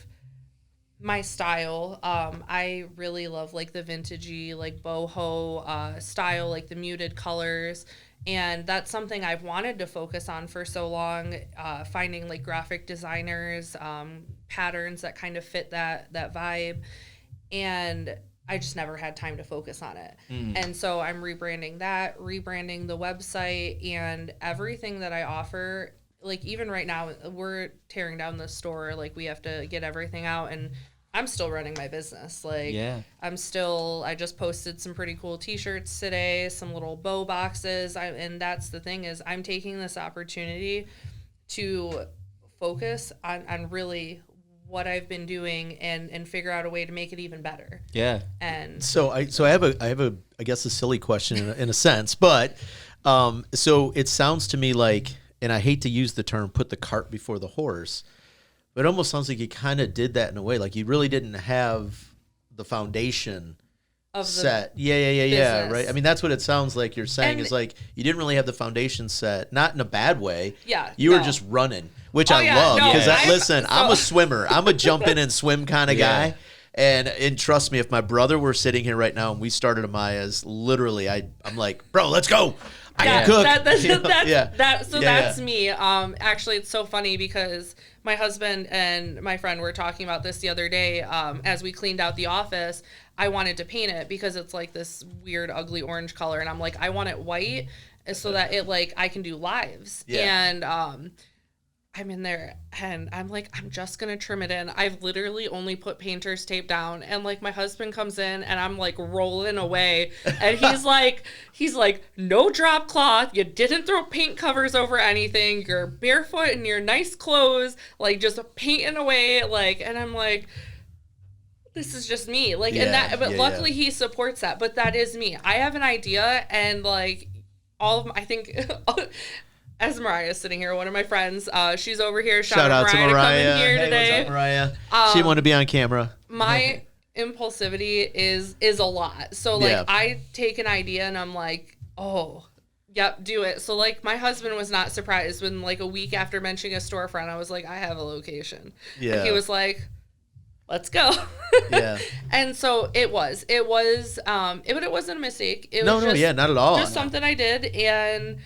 my style. I really love like the vintagey, like boho style, like the muted colors. And that's something I've wanted to focus on for so long, finding like graphic designers, patterns that kind of fit that vibe. And I just never had time to focus on it. And so I'm rebranding the website, and everything that I offer. Like, even right now, we're tearing down the store. Like, we have to get everything out, and I'm still running my business. Like,
Yeah.
I just posted some pretty cool t-shirts today, some little bow boxes. And that's the thing, is I'm taking this opportunity to focus on really what I've been doing and figure out a way to make it even better.
Yeah.
And
So I have a I guess a silly question in a sense, but so it sounds to me like, and I hate to use the term put the cart before the horse, but it almost sounds like you kind of did that in a way. Like, you really didn't have the foundation
of the
set. Yeah,
business.
right. I mean, that's what it sounds like you're saying,
And-
is like you didn't really have the foundation set, not in a bad way.
Yeah,
You were
no.
just running, which
Oh,
I
yeah,
love,
no,
because
I'm-
listen, I'm a swimmer. I'm a jump in and swim kind of
Yeah.
guy. And trust me, if my brother were sitting here right now and we started Amaya's, literally, I'm like, bro, let's go. I can cook.
That's me. Actually, it's so funny because my husband and my friend were talking about this the other day. As we cleaned out the office, I wanted to paint it because it's like this weird, ugly orange color, and I'm like, I want it white so that it like I can do lives. And I'm in there and I'm like, I'm just going to trim it in. I've literally only put painter's tape down, and like my husband comes in and I'm like rolling away and he's like, no drop cloth. You didn't throw paint covers over anything. You're barefoot in your nice clothes, like just painting away. Like, and I'm like, this is just me. Like, and that, but luckily he supports that, but that is me. I have an idea, and like all of my, I think, as Mariah's sitting here, one of my friends, she's over here. Shout out to Mariah to come in here today.
What's up, Mariah? She didn't want to be on camera.
My impulsivity is a lot. So like I take an idea and I'm like, oh, yep, do it. So like my husband was not surprised when like a week after mentioning a storefront, I was like, I have a location. Yeah. And he was like, let's go. Yeah. And so it was, but it wasn't a mistake. It was
not at all.
Just something I did, and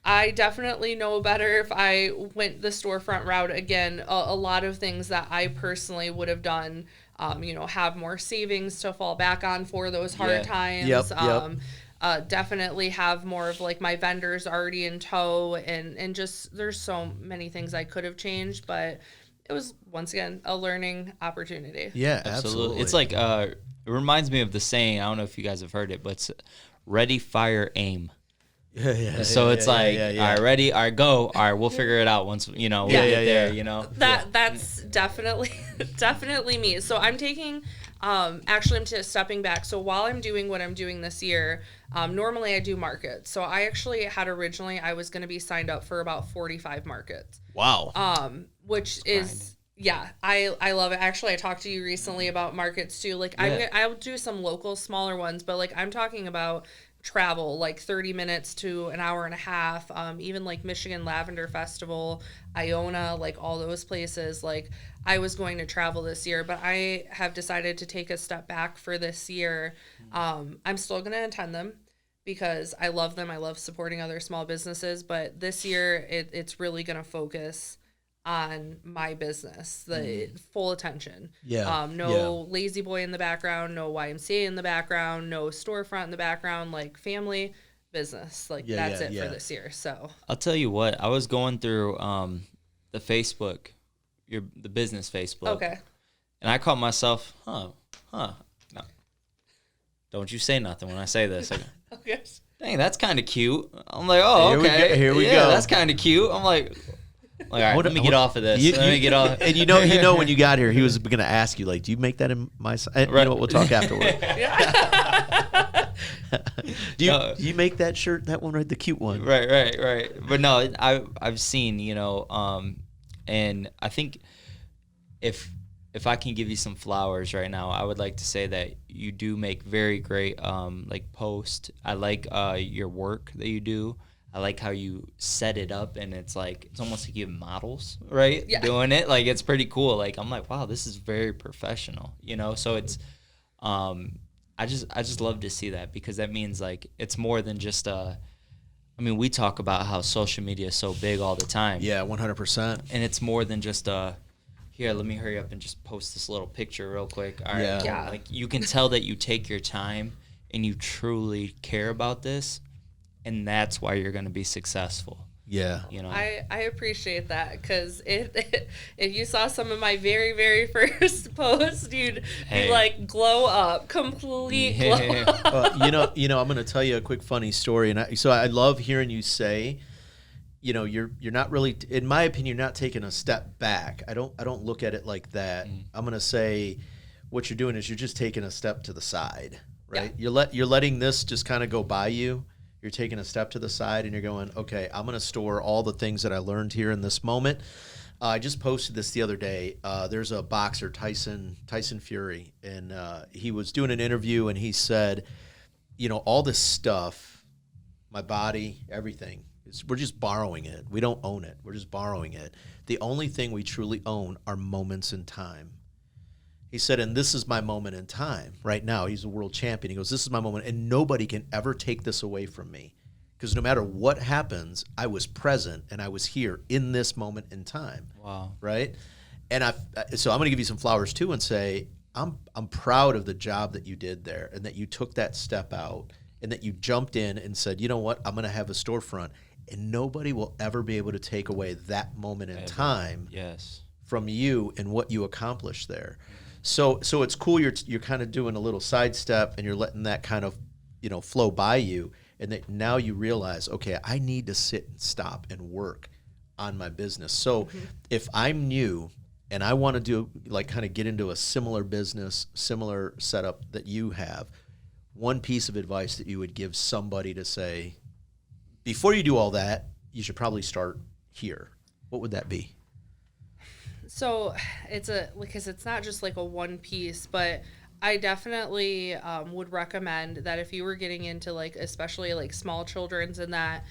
I definitely know better if I went the storefront route again. A lot of things that I personally would have done, have more savings to fall back on for those hard times. Definitely have more of like my vendors already in tow, and just there's so many things I could have changed, but it was once again a learning opportunity.
Yeah, absolutely.
It's like it reminds me of the saying. I don't know if you guys have heard it, but it's ready, fire, aim. So it's all right, ready, all right, go, all right, we'll figure it out once we get there.
That's definitely me. So I'm taking I'm stepping back. So while I'm doing what I'm doing this year, normally I do markets. So I actually had originally I was going to be signed up for about 45 markets.
Wow.
Which is I love it. Actually, I talked to you recently about markets too. Like I'll do some local smaller ones, but like I'm talking about travel, like 30 minutes to an hour and a half, even like Michigan Lavender Festival, Iona, like all those places. Like I was going to travel this year, but I have decided to take a step back for this year. I'm still going to attend them because I love them. I love supporting other small businesses, but this year it's really going to focus on my business, the full attention. No lazy boy in the background, no YMCA in the background, no storefront in the background, like family business. Like that's it for this year. So
I'll tell you what, I was going through the Facebook, the business Facebook.
Okay.
And I caught myself, no. Don't you say nothing when I say this.
Okay.
Dang, that's kind of cute. I'm like, oh, okay.
Here we go.
That's kind of cute. I'm like, all right, let me get off of this. Let me get off.
And you know, when you got here, he was going to ask you, like, do you make that in my side? Right. You know what? We'll talk afterward. Do you make that shirt, that one, right? The cute one.
Right. But no, I've seen, and I think if I can give you some flowers right now, I would like to say that you do make very great like posts. I like your work that you do. I like how you set it up, and it's almost like you have models, right? Yeah. Doing it. Like, it's pretty cool. Like, I'm like, wow, this is very professional, So it's, I just love to see that, because that means like, it's more than just we talk about how social media is so big all the time.
Yeah, 100%.
And it's more than just here, let me hurry up and just post this little picture real quick. All right. Yeah. Like, you can tell that you take your time and you truly care about this. And that's why you're going to be successful.
Yeah.
I appreciate that, because if you saw some of my very, very first posts, you'd be like, glow up, complete glow up.
I'm going to tell you a quick funny story. And so I love hearing you say, you're not really, in my opinion, you're not taking a step back. I don't look at it like that. I'm going to say what you're doing is you're just taking a step to the side, right? Yeah. You're letting this just kind of go by you. You're taking a step to the side and you're going, okay, I'm going to store all the things that I learned here in this moment. I just posted this the other day. There's a boxer, Tyson Fury, and he was doing an interview, and he said, all this stuff, my body, everything, we're just borrowing it. We don't own it. We're just borrowing it. The only thing we truly own are moments in time. He said, and this is my moment in time right now. He's a world champion. He goes, this is my moment, and nobody can ever take this away from me. Because no matter what happens, I was present and I was here in this moment in time.
Wow.
Right? And so I'm going to give you some flowers too and say, I'm proud of the job that you did there and that you took that step out and that you jumped in and said, you know what, I'm going to have a storefront. And nobody will ever be able to take away that moment in time from you and what you accomplished there. So it's cool you're kind of doing a little sidestep and you're letting that kind of, flow by you, and that now you realize, okay, I need to sit and stop and work on my business. So if I'm new and I want to do kind of get into a similar business, similar setup that you have, one piece of advice that you would give somebody to say, before you do all that, you should probably start here. What would that be?
So because it's not just like a one piece, but I definitely would recommend that if you were getting into especially small children's and that,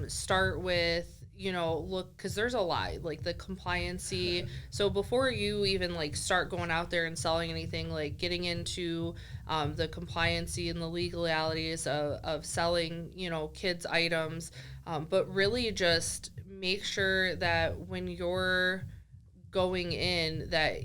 start with, look, because there's a lot, the compliancy. So before you even start going out there and selling anything, getting into the compliancy and the legalities of selling, kids items, but really just make sure that when you're going in that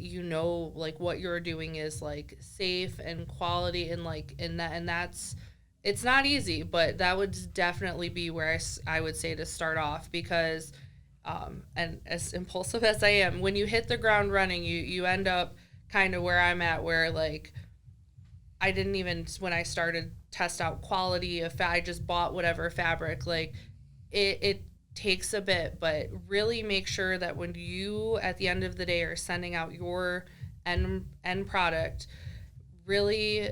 what you're doing is safe and quality and that's it's not easy, but that would definitely be where I would say to start off, because and as impulsive as I am, when you hit the ground running, you end up kind of where I'm at, where I didn't even, when I started, test out quality of I just bought whatever fabric. It takes a bit, but really make sure that when you at the end of the day are sending out your end product, really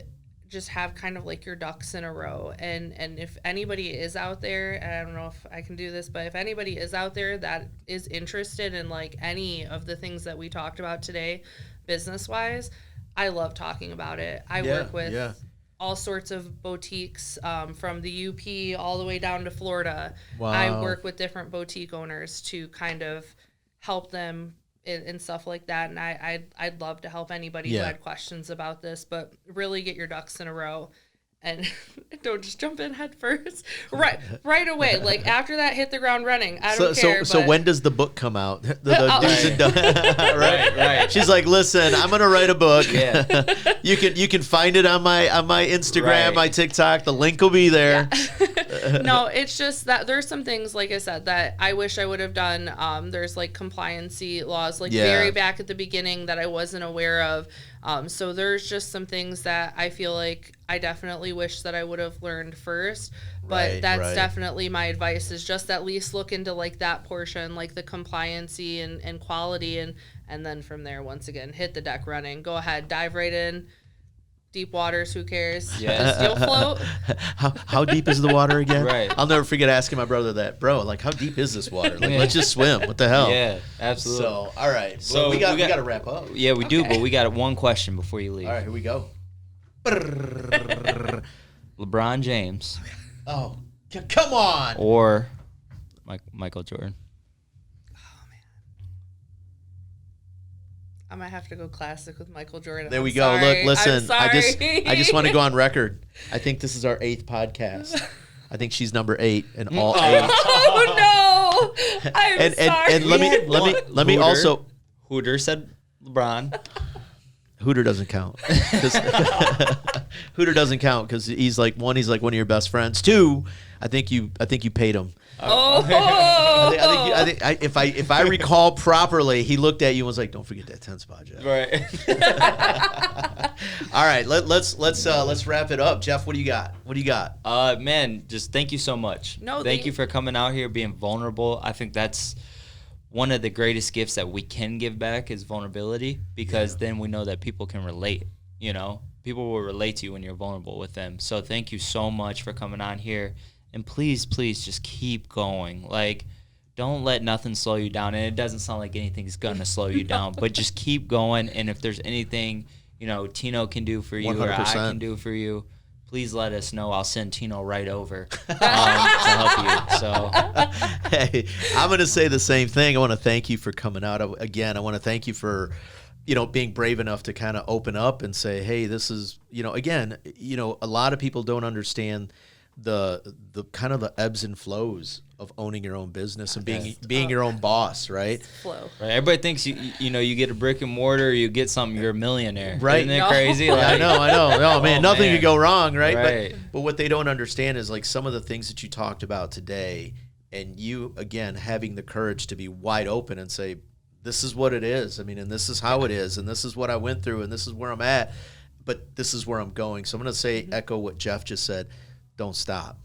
just have kind of your ducks in a row. And if anybody is out there, and I don't know if I can do this, but if anybody is out there that is interested in any of the things that we talked about today, business wise, I love talking about it. I work with all sorts of boutiques, from the UP all the way down to Florida. Wow. I work with different boutique owners to kind of help them and stuff like that. And I'd love to help anybody who had questions about this, but really get your ducks in a row and don't just jump in head first. Right away. After that, hit the ground running. I don't care.
So when does the book come out? The do's and don'ts. Right. She's like, listen, I'm gonna write a book. Yeah. You can find it on my Instagram, my TikTok. The link will be there.
Yeah. No, it's just that there's some things, like I said, that I wish I would have done. There's compliancy laws, very back at the beginning that I wasn't aware of. So there's just some things that I feel like I definitely wish that I would have learned first, but that's definitely my advice, is just at least look into that portion, the compliancy and quality, and then from there, once again, hit the deck running. Go ahead, dive right in. Deep waters, who cares? Yeah. You'll float.
How deep is the water again?
Right.
I'll never forget asking my brother that, bro, how deep is this water? Let's just swim. What the hell?
Yeah, absolutely.
So, all right. So we got to wrap up.
Yeah, we do, but we got one question before you leave.
All right, here we go.
LeBron James.
Oh, come on.
Or Michael Jordan.
I might have to go classic with Michael Jordan.
There we go. Look, listen, I just want to go on record. I think this is our 8th podcast. I think she's number 8 in all 8.
Oh no! I'm sorry.
And let me also.
Hooter said LeBron.
Hooter doesn't count. Hooter doesn't count because he's one of your best friends. 2, I think you paid him.
Oh.
I think if I recall properly, he looked at you and was like, "Don't forget that 10 spot, Jeff."
Right.
All right, let's wrap it up. Jeff, what do you got?
Man, just thank you so much.
No,
thank you for coming out here, being vulnerable. I think that's one of the greatest gifts that we can give back is vulnerability, because then we know that people can relate. People will relate to you when you're vulnerable with them. So thank you so much for coming on here. And please just keep going. Don't let nothing slow you down. And it doesn't sound like anything's going to slow you down, but just keep going. And if there's anything, Tino can do for you 100%. Or I can do for you, please let us know. I'll send Tino right over to help you. So,
hey, I'm going to say the same thing. I want to thank you for coming out. Again, I want to thank you for being brave enough to kind of open up and say, hey, this is, again, a lot of people don't understand the kind of the ebbs and flows of owning your own business and being your own boss, right?
Flow.
Right. Everybody thinks you get a brick and mortar, you get something, you're a millionaire.
Right.
Isn't that crazy? Like,
I know. No, man, nothing
man.
could go wrong, right?
Right.
But what they don't understand is like some of the things that you talked about today, and you again having the courage to be wide open and say, this is what it is. I mean, and this is how it is, and this is what I went through, and this is where I'm at, but this is where I'm going. So I'm going to say, echo what Jeff just said. Don't stop.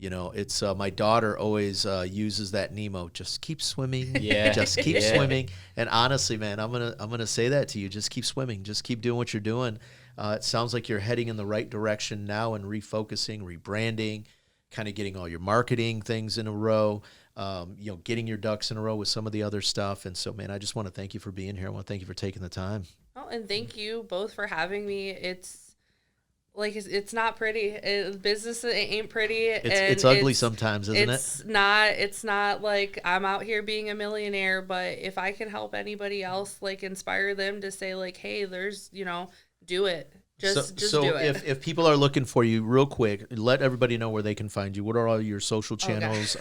It's my daughter always uses that Nemo. Just keep swimming.
Yeah.
Just keep swimming. And honestly, man, I'm gonna say that to you. Just keep swimming. Just keep doing what you're doing. It sounds like you're heading in the right direction now and refocusing, rebranding, kind of getting all your marketing things in a row. Getting your ducks in a row with some of the other stuff. And so, man, I just want to thank you for being here. I want to thank you for taking the time.
Oh, and thank you both for having me. It's not pretty. Business ain't pretty.
It's ugly sometimes, isn't it?
It's not like I'm out here being a millionaire, but if I can help anybody else, like inspire them to say like, hey, there's, do it. Just do it.
If people are looking for you real quick, let everybody know where they can find you. What are all your social channels?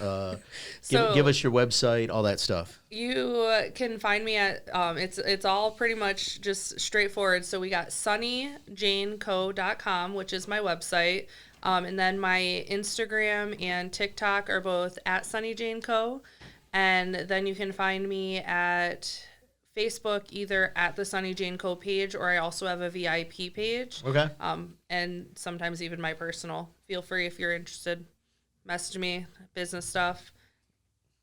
Give us your website, all that stuff.
You can find me at it's all pretty much just straightforward. So we got sunnyjaneco.com, which is my website. And then my Instagram and TikTok are both at sunnyjaneco. And then you can find me at Facebook, either at the Sunny Jane Co page, or I also have a VIP page.
Okay.
And sometimes even my personal. Feel free if you're interested. Message me, business stuff.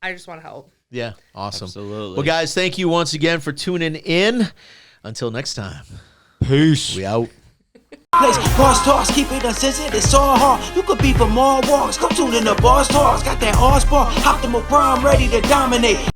I just want to help.
Yeah, awesome.
Absolutely.
Well, guys, thank you once again for tuning in. Until next time.
Peace.
We out.
Place Boss Talks, keep it uncensored, it's all hard. You could be for more walks, come tune in to Boss Talks. Got that all sport, optimal prime, ready to dominate.